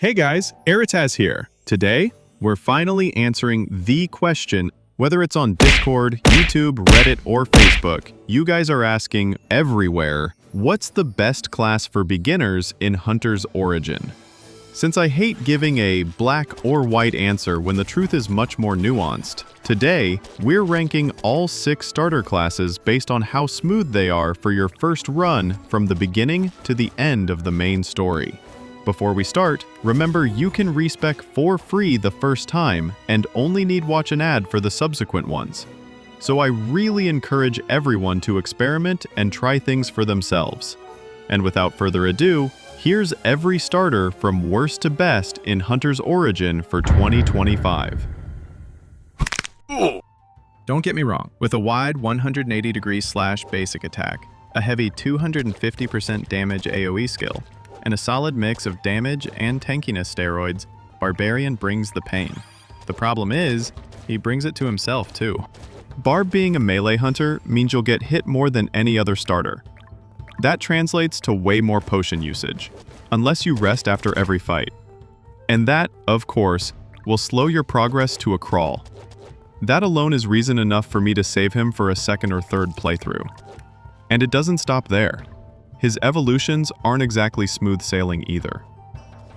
Hey guys, Eritaz here. Today, we're finally answering the question, whether it's on Discord, YouTube, Reddit, or Facebook. You guys are asking everywhere, what's the best class for beginners in Hunter's Origin? Since I hate giving a black or white answer when the truth is much more nuanced, today, we're ranking all 6 starter classes based on how smooth they are for your first run from the beginning to the end of the main story. Before we start, remember you can respec for free the first time and only need watch an ad for the subsequent ones. So I really encourage everyone to experiment and try things for themselves. And without further ado, here's every starter from worst to best in Hunter's Origin for 2025. Don't get me wrong, with a wide 180° basic attack, a heavy 250% damage AoE skill, and a solid mix of damage and tankiness steroids, Barbarian brings the pain. The problem is, he brings it to himself too. Barb being a melee hunter means you'll get hit more than any other starter. That translates to way more potion usage, unless you rest after every fight. And that, of course, will slow your progress to a crawl. That alone is reason enough for me to save him for a second or third playthrough. And it doesn't stop there. His evolutions aren't exactly smooth sailing either.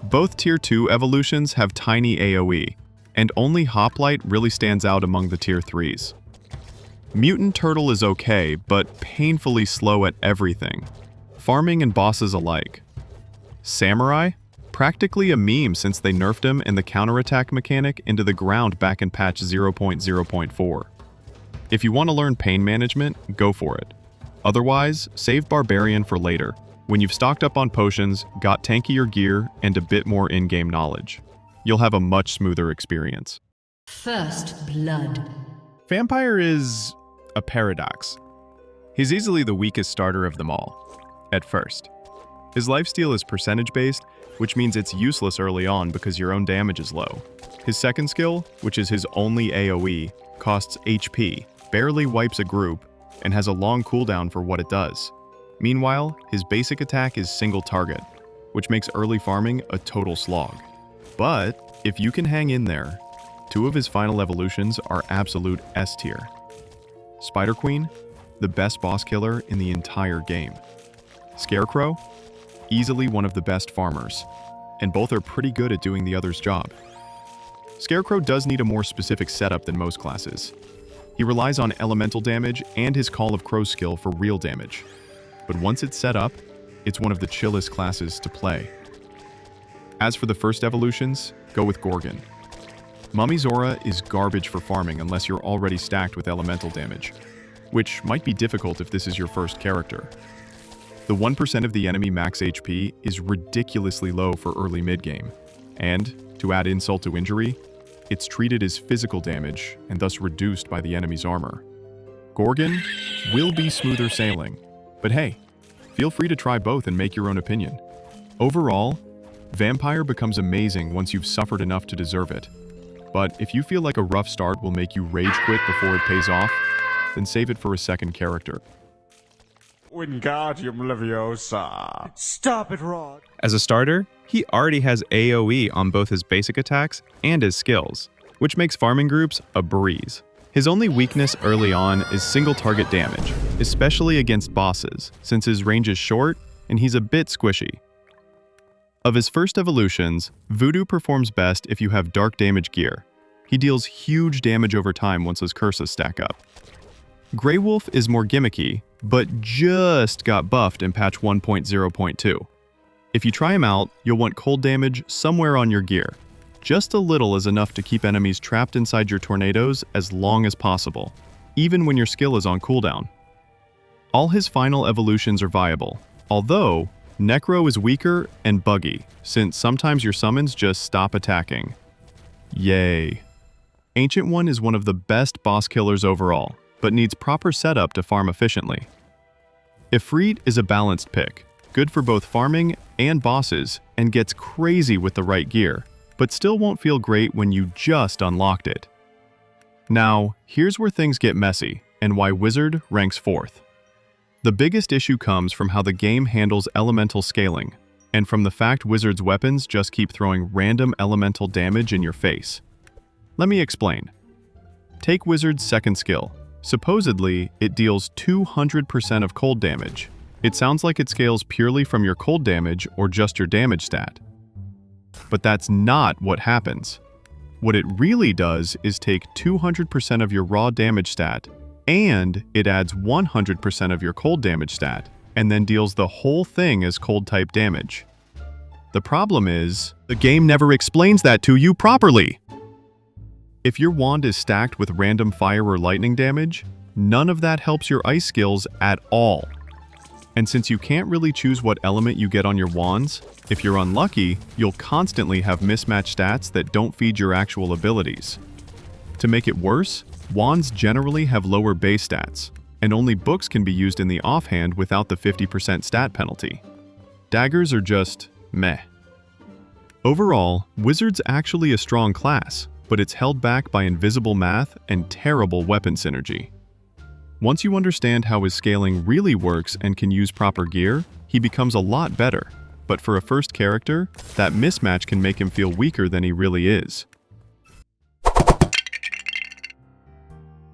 Both Tier 2 evolutions have tiny AoE, and only Hoplite really stands out among the Tier 3s. Mutant Turtle is okay, but painfully slow at everything, farming and bosses alike. Samurai? Practically a meme since they nerfed him and the counterattack mechanic into the ground back in patch 0.0.4. If you want to learn pain management, go for it. Otherwise, save Barbarian for later, when you've stocked up on potions, got tankier gear, and a bit more in-game knowledge. You'll have a much smoother experience. First Blood. Vampire is a paradox. He's easily the weakest starter of them all, at first. His lifesteal is percentage-based, which means it's useless early on because your own damage is low. His second skill, which is his only AoE, costs HP, barely wipes a group, and has a long cooldown for what it does. Meanwhile, his basic attack is single target, which makes early farming a total slog. But if you can hang in there, 2 of his final evolutions are absolute S tier. Spider Queen, the best boss killer in the entire game. Scarecrow, easily one of the best farmers, and both are pretty good at doing the other's job. Scarecrow does need a more specific setup than most classes. He relies on elemental damage and his Call of Crow skill for real damage. But once it's set up, it's one of the chillest classes to play. As for the first evolutions, go with Gorgon. Mummy's Aura is garbage for farming unless you're already stacked with elemental damage, which might be difficult if this is your first character. The 1% of the enemy max HP is ridiculously low for early mid-game, and, to add insult to injury, it's treated as physical damage and thus reduced by the enemy's armor. Gorgon will be smoother sailing, but hey, feel free to try both and make your own opinion. Overall, Vampire becomes amazing once you've suffered enough to deserve it. But if you feel like a rough start will make you rage quit before it pays off, then save it for a second character. Wingardium Leviosa. Stop it, Rod. As a starter, he already has AoE on both his basic attacks and his skills, which makes farming groups a breeze. His only weakness early on is single target damage, especially against bosses, since his range is short and he's a bit squishy. Of his first evolutions, Voodoo performs best if you have dark damage gear. He deals huge damage over time once his curses stack up. Grey Wolf is more gimmicky, but just got buffed in patch 1.0.2. If you try him out, you'll want cold damage somewhere on your gear. Just a little is enough to keep enemies trapped inside your tornadoes as long as possible, even when your skill is on cooldown. All his final evolutions are viable, although Necro is weaker and buggy, since sometimes your summons just stop attacking. Yay. Ancient One is one of the best boss killers overall, but needs proper setup to farm efficiently. Ifrit is a balanced pick, good for both farming and bosses, and gets crazy with the right gear, but still won't feel great when you just unlocked it. Now, here's where things get messy, and why Wizard ranks 4th. The biggest issue comes from how the game handles elemental scaling, and from the fact Wizards' weapons just keep throwing random elemental damage in your face. Let me explain. Take Wizard's second skill. Supposedly, it deals 200% of cold damage. It sounds like it scales purely from your cold damage or just your damage stat. But that's not what happens. What it really does is take 200% of your raw damage stat, and it adds 100% of your cold damage stat, and then deals the whole thing as cold-type damage. The problem is, the game never explains that to you properly. If your wand is stacked with random fire or lightning damage, none of that helps your ice skills at all. And since you can't really choose what element you get on your wands, if you're unlucky, you'll constantly have mismatched stats that don't feed your actual abilities. To make it worse, wands generally have lower base stats, and only books can be used in the offhand without the 50% stat penalty. Daggers are just meh. Overall, Wizard's actually a strong class, but it's held back by invisible math and terrible weapon synergy. Once you understand how his scaling really works and can use proper gear, he becomes a lot better. But for a first character, that mismatch can make him feel weaker than he really is.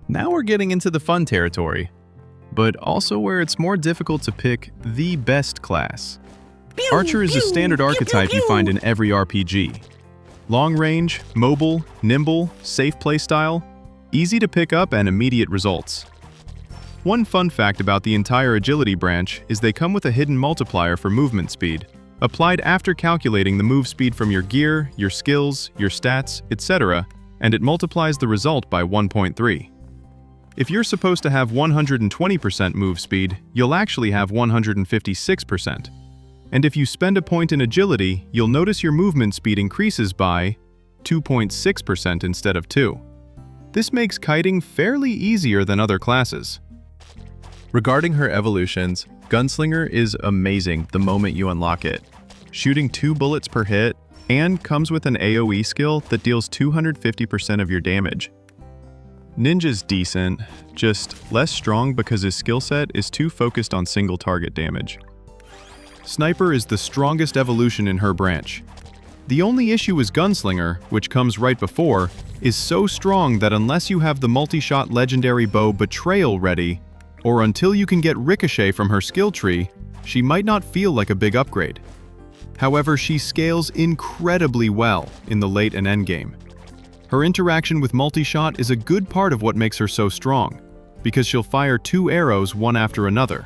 Now we're getting into the fun territory, but also where it's more difficult to pick the best class. Archer is a standard archetype you find in every RPG. Long range, mobile, nimble, safe playstyle, easy to pick up and immediate results. One fun fact about the entire agility branch is they come with a hidden multiplier for movement speed, applied after calculating the move speed from your gear, your skills, your stats, etc., and it multiplies the result by 1.3. If you're supposed to have 120% move speed, you'll actually have 156%. And if you spend a point in agility, you'll notice your movement speed increases by 2.6% instead of 2. This makes kiting fairly easier than other classes. Regarding her evolutions, Gunslinger is amazing the moment you unlock it, shooting 2 bullets per hit, and comes with an AoE skill that deals 250% of your damage. Ninja's decent, just less strong because his skill set is too focused on single target damage. Sniper is the strongest evolution in her branch. The only issue is Gunslinger, which comes right before, is so strong that unless you have the multi-shot legendary bow Betrayal ready, or until you can get Ricochet from her skill tree, she might not feel like a big upgrade. However, she scales incredibly well in the late and endgame. Her interaction with multi-shot is a good part of what makes her so strong, because she'll fire 2 arrows one after another,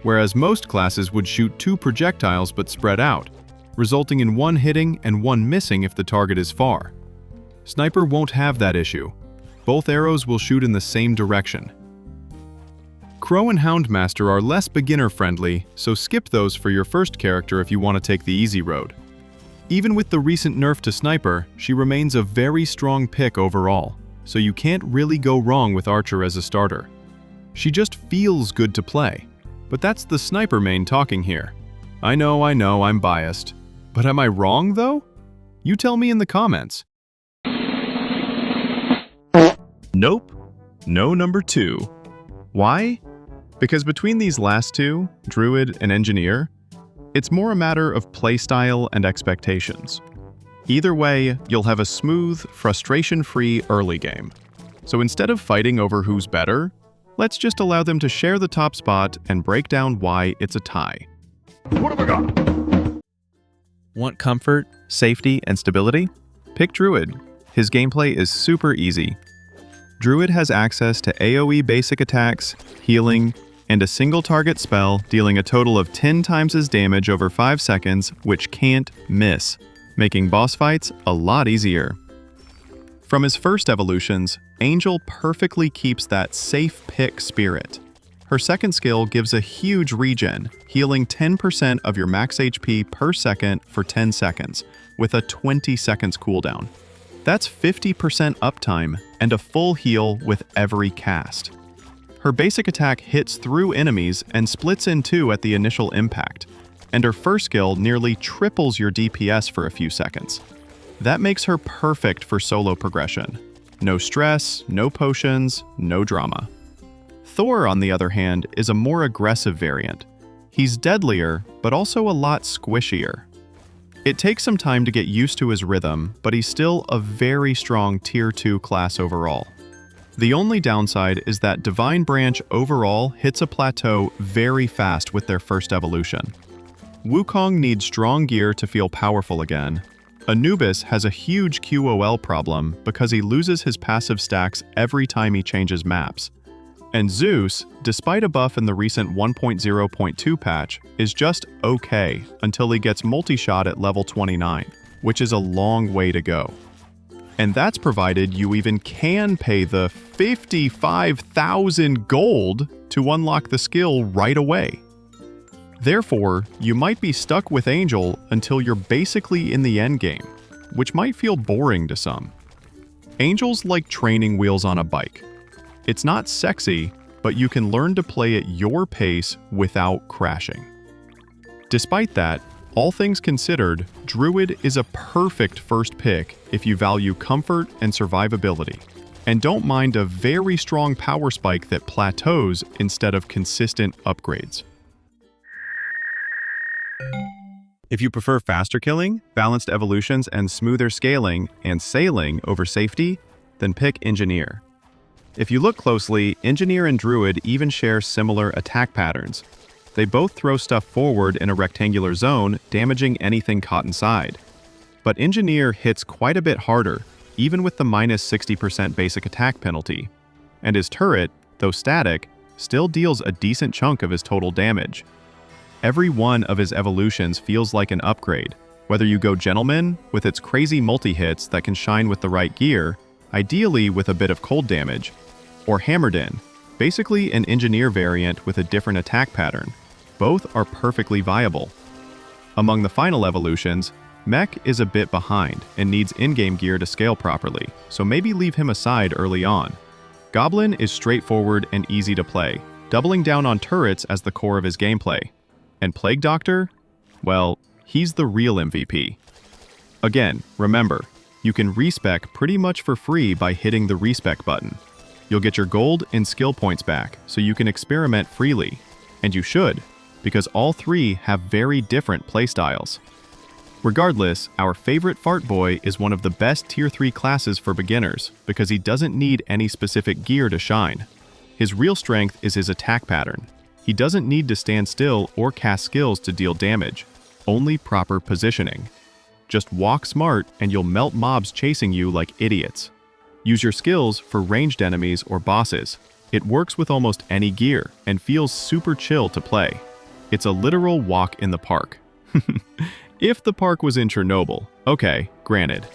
whereas most classes would shoot 2 projectiles but spread out, resulting in 1 hitting and 1 missing if the target is far. Sniper won't have that issue. Both arrows will shoot in the same direction. Crow and Houndmaster are less beginner-friendly, so skip those for your first character if you want to take the easy road. Even with the recent nerf to Sniper, she remains a very strong pick overall, so you can't really go wrong with Archer as a starter. She just feels good to play, but that's the Sniper main talking here. I know, I'm biased. But am I wrong, though? You tell me in the comments. Nope. No number 2. Why? Because between these last two, Druid and Engineer, it's more a matter of playstyle and expectations. Either way, you'll have a smooth, frustration-free early game. So instead of fighting over who's better, let's just allow them to share the top spot and break down why it's a tie. What have I got? Want comfort, safety, and stability? Pick Druid. His gameplay is super easy. Druid has access to AoE basic attacks, healing, and a single target spell dealing a total of 10 times his damage over 5 seconds, which can't miss, making boss fights a lot easier. From his first evolutions, Angel perfectly keeps that safe pick spirit. Her second skill gives a huge regen, healing 10% of your max HP per second for 10 seconds, with a 20 seconds cooldown. That's 50% uptime and a full heal with every cast. Her basic attack hits through enemies and splits in 2 at the initial impact, and her first skill nearly triples your DPS for a few seconds. That makes her perfect for solo progression. No stress, no potions, no drama. Thor, on the other hand, is a more aggressive variant. He's deadlier, but also a lot squishier. It takes some time to get used to his rhythm, but he's still a very strong Tier 2 class overall. The only downside is that Divine Branch overall hits a plateau very fast with their first evolution. Wukong needs strong gear to feel powerful again. Anubis has a huge QOL problem because he loses his passive stacks every time he changes maps. And Zeus, despite a buff in the recent 1.0.2 patch, is just okay until he gets multi-shot at level 29, which is a long way to go. And that's provided you even can pay the 55,000 gold to unlock the skill right away. Therefore, you might be stuck with Angel until you're basically in the endgame, which might feel boring to some. Angel's like training wheels on a bike. It's not sexy, but you can learn to play at your pace without crashing. Despite that, all things considered, Druid is a perfect first pick if you value comfort and survivability, and don't mind a very strong power spike that plateaus instead of consistent upgrades. If you prefer faster killing, balanced evolutions, and smoother scaling and sailing over safety, then pick Engineer. If you look closely, Engineer and Druid even share similar attack patterns. They both throw stuff forward in a rectangular zone, damaging anything caught inside. But Engineer hits quite a bit harder, even with the minus 60% basic attack penalty. And his turret, though static, still deals a decent chunk of his total damage. Every one of his evolutions feels like an upgrade, whether you go Gentleman, with its crazy multi-hits that can shine with the right gear, ideally with a bit of cold damage, or Hammered In, basically an Engineer variant with a different attack pattern. Both are perfectly viable. Among the final evolutions, Mech is a bit behind and needs in-game gear to scale properly, so maybe leave him aside early on. Goblin is straightforward and easy to play, doubling down on turrets as the core of his gameplay. And Plague Doctor? Well, he's the real MVP. Again, remember, you can respec pretty much for free by hitting the respec button. You'll get your gold and skill points back, so you can experiment freely. And you should, because all three have very different playstyles. Regardless, our favorite Fart Boy is one of the best Tier 3 classes for beginners, because he doesn't need any specific gear to shine. His real strength is his attack pattern. He doesn't need to stand still or cast skills to deal damage, only proper positioning. Just walk smart and you'll melt mobs chasing you like idiots. Use your skills for ranged enemies or bosses. It works with almost any gear and feels super chill to play. It's a literal walk in the park. If the park was in Chernobyl, okay, granted.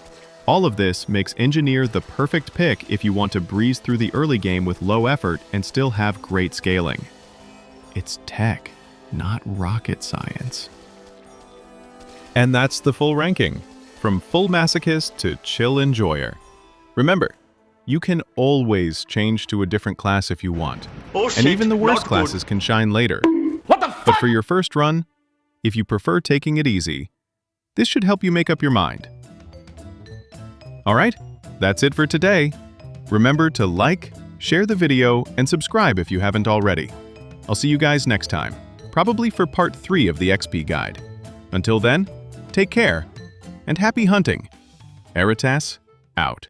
All of this makes Engineer the perfect pick if you want to breeze through the early game with low effort and still have great scaling. It's tech, not rocket science. And that's the full ranking, from full masochist to chill enjoyer. Remember, you can always change to a different class if you want, and even the worst classes can shine later. What the fuck? But for your first run, if you prefer taking it easy, this should help you make up your mind. Alright, that's it for today. Remember to like, share the video, and subscribe if you haven't already. I'll see you guys next time, probably for part 3 of the XP guide. Until then, take care, and happy hunting. Eritas, out.